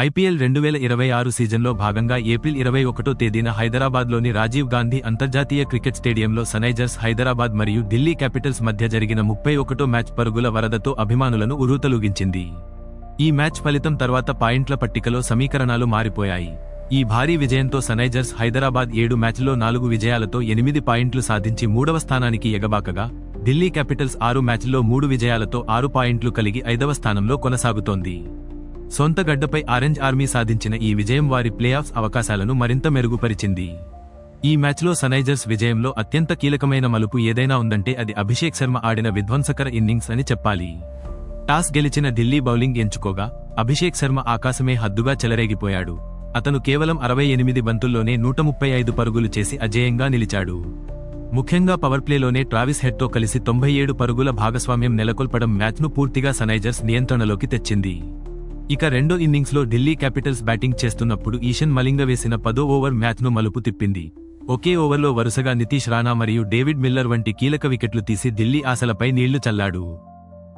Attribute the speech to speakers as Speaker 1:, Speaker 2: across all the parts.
Speaker 1: IPL 2026 సీజన్లో భాగంగా April 21వ తేదీన హైదరాబాద్లోని రాజీవ్ గాంధీ అంతర్జాతీయ క్రికెట్ స్టేడియంలో సన్రైజర్స్ హైదరాబాద్ మరియు ఢిల్లీ క్యాపిటల్స్ మధ్య జరిగిన 31వ మ్యాచ్ పరుగుల వరదతో అభిమానులను ఉర్రూతలూగించింది. ఈ మ్యాచ్ ఫలితం తర్వాత పాయింట్ల పట్టికలో సమీకరణాలు మారిపోయాయి. ఈ భారీ విజయంతో సన్రైజర్స్ హైదరాబాద్ 7 మ్యాచ్ల్లో 4 విజయాలతో 8 పాయింట్లు సాధించి 3వ స్థానానికి ఎగబాకగా, ఢిల్లీ క్యాపిటల్స్ 6 మ్యాచ్ల్లో 3 విజయాలతో 6 పాయింట్లు కలిగి 5వ స్థానంలో కొనసాగుతోంది. సొంత గడ్డపై ఆరెంజ్ ఆర్మీ సాధించిన ఈ విజయం వారి ప్లేఆఫ్స్ అవకాశాలను మరింత మెరుగుపరిచింది. ఈ మ్యాచ్లో సన్రైజర్స్ విజయంలో అత్యంత కీలకమైన మలుపు ఏదైనా ఉందంటే అది అభిషేక్ శర్మ ఆడిన విధ్వంసకర ఇన్నింగ్స్ అని చెప్పాలి. టాస్ గెలిచిన ఢిల్లీ బౌలింగ్ ఎంచుకోగా, అభిషేక్ శర్మ ఆకాశమే హద్దుగా చెలరేగిపోయాడు. అతను కేవలం 68 బంతుల్లోనే 135 పరుగులు చేసి అజేయంగా నిలిచాడు. ముఖ్యంగా పవర్ప్లేలోనే ట్రావిస్ హెడ్తో కలిసి 97 పరుగుల భాగస్వామ్యం నెలకొల్పడం మ్యాచ్ను పూర్తిగా సన్రైజర్స్ నియంత్రణలోకి తెచ్చింది. ఇక రెండో ఇన్నింగ్స్లో ఢిల్లీ క్యాపిటల్స్ బ్యాటింగ్ చేస్తున్నప్పుడు ఈషన్ మలింగ వేసిన 10వ ఓవర్ మ్యాచ్ను మలుపు తిప్పింది. ఒకే ఓవర్లో వరుసగా నితీష్ రాణా మరియు డేవిడ్ మిల్లర్ వంటి కీలక వికెట్లు తీసి ఢిల్లీ ఆశలపై నీళ్లు చల్లాడు.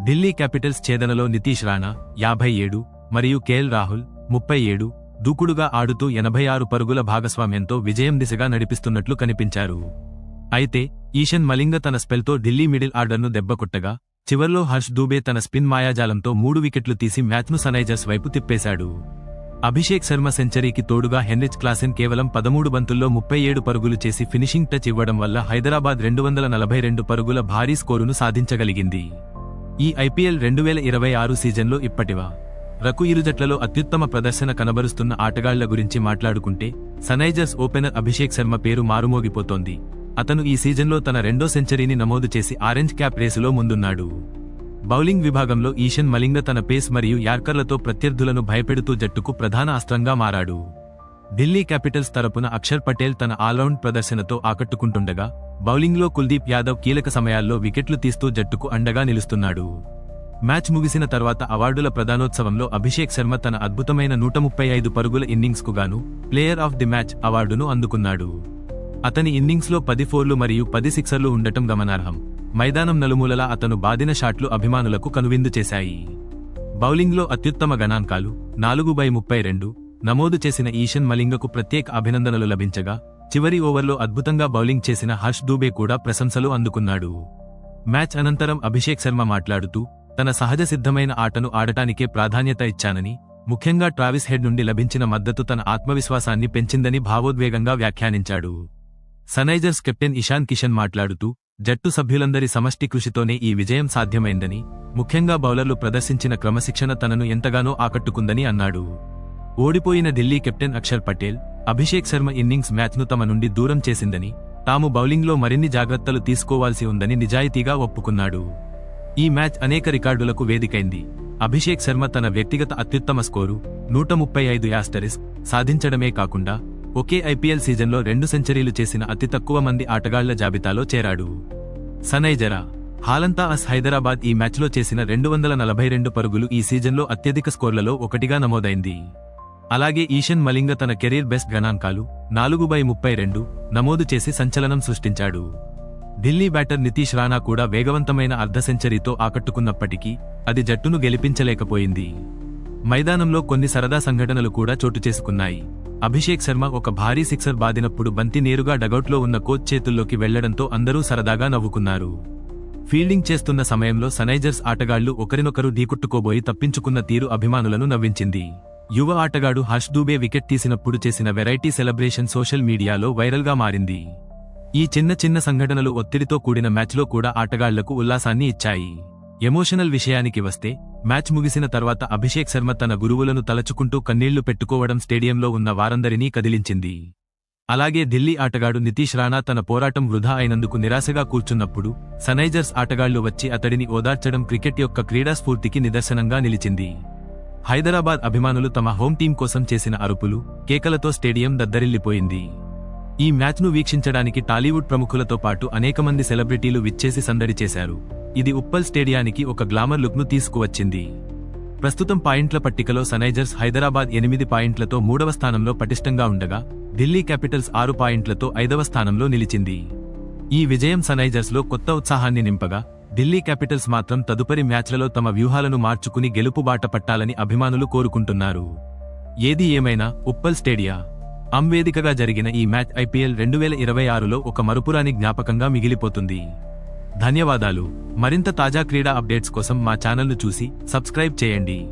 Speaker 1: ఢిల్లీ క్యాపిటల్స్ ఛేదనలో నితీష్ రాణా 57 మరియు కేఎల్ రాహుల్ 37 దూకుడుగా ఆడుతూ 86 పరుగుల భాగస్వామ్యంతో విజయం దిశగా నడిపిస్తున్నట్లు కనిపించారు. అయితే ఈషన్ మలింగ తన స్పెల్తో ఢిల్లీ మిడిల్ ఆర్డర్ను దెబ్బకొట్టగా, చివర్లో హర్ష్ దూబే తన స్పిన్ మాయాజాలంతో 3 వికెట్లు తీసి మ్యాచ్ను సన్రైజర్స్ వైపు తిప్పేశాడు. అభిషేక్ శర్మ సెంచరీకి తోడుగా హెన్రిచ్ క్లాసెన్ కేవలం 13 బంతుల్లో 37 పరుగులు చేసి ఫినిషింగ్ టచ్ ఇవ్వడం వల్ల హైదరాబాద్ 242 పరుగుల భారీ స్కోరును సాధించగలిగింది. ఈ ఐపీఎల్ 2026 సీజన్లో ఇప్పటివరకు ఇరు జట్లలో అత్యుత్తమ ప్రదర్శన కనబరుస్తున్న ఆటగాళ్ల గురించి మాట్లాడుకుంటే సన్రైజర్స్ ఓపెనర్ అభిషేక్ శర్మ పేరు మారుమోగిపోతోంది. అతను ఈ సీజన్లో తన 2వ సెంచరీని నమోదు చేసి ఆరెంజ్ క్యాప్ రేసులో ముందున్నాడు. బౌలింగ్ విభాగంలో ఈషన్ మలింగ తన పేస్ మరియు యార్కర్లతో ప్రత్యర్థులను భయపెడుతూ జట్టుకు ప్రధాన అస్త్రంగా మారాడు. ఢిల్లీ క్యాపిటల్స్ తరపున అక్షర్ పటేల్ తన ఆల్రౌండ్ ప్రదర్శనతో ఆకట్టుకుంటుండగా, బౌలింగ్లో కుల్దీప్ యాదవ్ కీలక సమయాల్లో వికెట్లు తీస్తూ జట్టుకు అండగా నిలుస్తున్నాడు. మ్యాచ్ ముగిసిన తర్వాత అవార్డుల ప్రదానోత్సవంలో అభిషేక్ శర్మ తన అద్భుతమైన 135 పరుగుల ఇన్నింగ్స్కు గాను ప్లేయర్ ఆఫ్ ది మ్యాచ్ అవార్డును అందుకున్నాడు. అతని ఇన్నింగ్స్లో 10 ఫోర్లు మరియు 10 సిక్సర్లు ఉండటం గమనార్హం. మైదానం నలుమూలలా అతను బాదిన షాట్లు అభిమానులకు కనువిందు చేశాయి. బౌలింగ్లో అత్యుత్తమ గణాంకాలు 4/32 నమోదు చేసిన ఈషన్ మలింగకు ప్రత్యేక అభినందనలు లభించగా, చివరి ఓవర్లో అద్భుతంగా బౌలింగ్ చేసిన హర్ష్ దూబే కూడా ప్రశంసలు అందుకున్నాడు. మ్యాచ్ అనంతరం అభిషేక్ శర్మ మాట్లాడుతూ, తన సహజ సిద్ధమైన ఆటను ఆడటానికే ప్రాధాన్యత ఇచ్చానని, ముఖ్యంగా ట్రావిస్ హెడ్ నుండి లభించిన మద్దతు తన ఆత్మవిశ్వాసాన్ని పెంచిందని భావోద్వేగంగా వ్యాఖ్యానించాడు. సన్రైజర్స్ కెప్టెన్ ఇషాన్ కిషన్ మాట్లాడుతూ, జట్టు సభ్యులందరి సమష్టి కృషితోనే ఈ విజయం సాధ్యమైందని, ముఖ్యంగా బౌలర్లు ప్రదర్శించిన క్రమశిక్షణ తనను ఎంతగానో ఆకట్టుకుందని అన్నాడు. ఓడిపోయిన ఢిల్లీ కెప్టెన్ అక్షర్ పటేల్, అభిషేక్ శర్మ ఇన్నింగ్స్ మ్యాచ్ను తమ నుండి దూరం చేసిందని, తాము బౌలింగ్లో మరిన్ని జాగ్రత్తలు తీసుకోవాల్సి ఉందని నిజాయితీగా ఒప్పుకున్నాడు. ఈ మ్యాచ్ అనేక రికార్డులకు వేదికైంది. అభిషేక్ శర్మ తన వ్యక్తిగత అత్యుత్తమ స్కోరు 135 సాధించడమే కాకుండా, ఒకే ఐపీఎల్ సీజన్లో 2 సెంచరీలు చేసిన అతి తక్కువ మంది ఆటగాళ్ల జాబితాలో చేరాడు. సన్రైజర్స్ హైదరాబాద్ ఈ మ్యాచ్లో చేసిన 242 పరుగులు ఈ సీజన్లో అత్యధిక స్కోర్లలో ఒకటిగా నమోదైంది. అలాగే ఈషన్ మలింగ తన కెరీర్ బెస్ట్ గణాంకాలు 4/32 నమోదు చేసి సంచలనం సృష్టించాడు. ఢిల్లీ బ్యాటర్ నితీష్ రాణా కూడా వేగవంతమైన అర్ధ సెంచరీతో ఆకట్టుకున్నప్పటికీ, అది జట్టును గెలిపించలేకపోయింది. మైదానంలో కొన్ని సరదా సంఘటనలు కూడా చోటు చేసుకున్నాయి. అభిషేక్ శర్మ ఒక భారీ సిక్సర్ బాదినప్పుడు బంతి నేరుగా డగౌట్లో ఉన్న కోచ్ చేతుల్లోకి వెళ్లడంతో అందరూ సరదాగా నవ్వుకున్నారు. ఫీల్డింగ్ చేస్తున్న సమయంలో సన్రైజర్స్ ఆటగాళ్లు ఒకరినొకరు ఢీకొట్టుకోబోయి తప్పించుకున్న తీరు అభిమానులను నవ్వించింది. యువ ఆటగాడు హర్ష్ దూబే వికెట్ తీసినప్పుడు చేసిన వెరైటీ సెలబ్రేషన్ సోషల్ మీడియాలో వైరల్గా మారింది. ఈ చిన్న సంఘటనలు ఒత్తిడితో కూడిన మ్యాచ్లో కూడా ఆటగాళ్లకు ఉల్లాసాన్ని ఇచ్చాయి. ఎమోషనల్ విషయానికి వస్తే, మ్యాచ్ ముగిసిన తర్వాత అభిషేక్ శర్మ తన గురువులను తలచుకుంటూ కన్నీళ్లు పెట్టుకోవడం స్టేడియంలో ఉన్న వారందరినీ కదిలించింది. అలాగే ఢిల్లీ ఆటగాడు నితీష్ రాణా తన పోరాటం వృధా అయినందుకు నిరాశగా కూర్చున్నప్పుడు సన్రైజర్స్ ఆటగాళ్లు వచ్చి అతడిని ఓదార్చడం క్రికెట్ యొక్క క్రీడా స్ఫూర్తికి నిదర్శనంగా నిలిచింది. హైదరాబాద్ అభిమానులు తమ హోమ్ టీం కోసం చేసిన అరుపులు, కేకలతో స్టేడియం దద్దరిల్లిపోయింది. ఈ మ్యాచ్ను వీక్షించడానికి టాలీవుడ్ ప్రముఖులతో పాటు అనేక మంది సెలబ్రిటీలు విచ్చేసి సందడి చేశారు. ఇది ఉప్పల్ స్టేడియానికి ఒక గ్లామర్ లుక్ను తీసుకువచ్చింది. ప్రస్తుతం పాయింట్ల పట్టికలో సన్రైజర్స్ హైదరాబాద్ 8 పాయింట్లతో 3వ స్థానంలో పటిష్టంగా ఉండగా, ఢిల్లీ క్యాపిటల్స్ 6 పాయింట్లతో 5వ స్థానంలో నిలిచింది. ఈ విజయం సన్రైజర్స్లో కొత్త ఉత్సాహాన్ని నింపగా, ఢిల్లీ క్యాపిటల్స్ మాత్రం తదుపరి మ్యాచ్లలో తమ వ్యూహాలను మార్చుకుని గెలుపు బాట పట్టాలని అభిమానులు కోరుకుంటున్నారు. ఏది ఏమైనా ఉప్పల్ స్టేడియా వేదికగా జరిగిన ఈ మ్యాచ్ ఐపీఎల్ 2026లో ఒక మరుపురాని జ్ఞాపకంగా మిగిలిపోతుంది. ధన్యవాదాలు. మరింత తాజా క్రీడా అప్డేట్స్ కోసం మా ఛానల్ను చూసి సబ్స్క్రైబ్ చేయండి.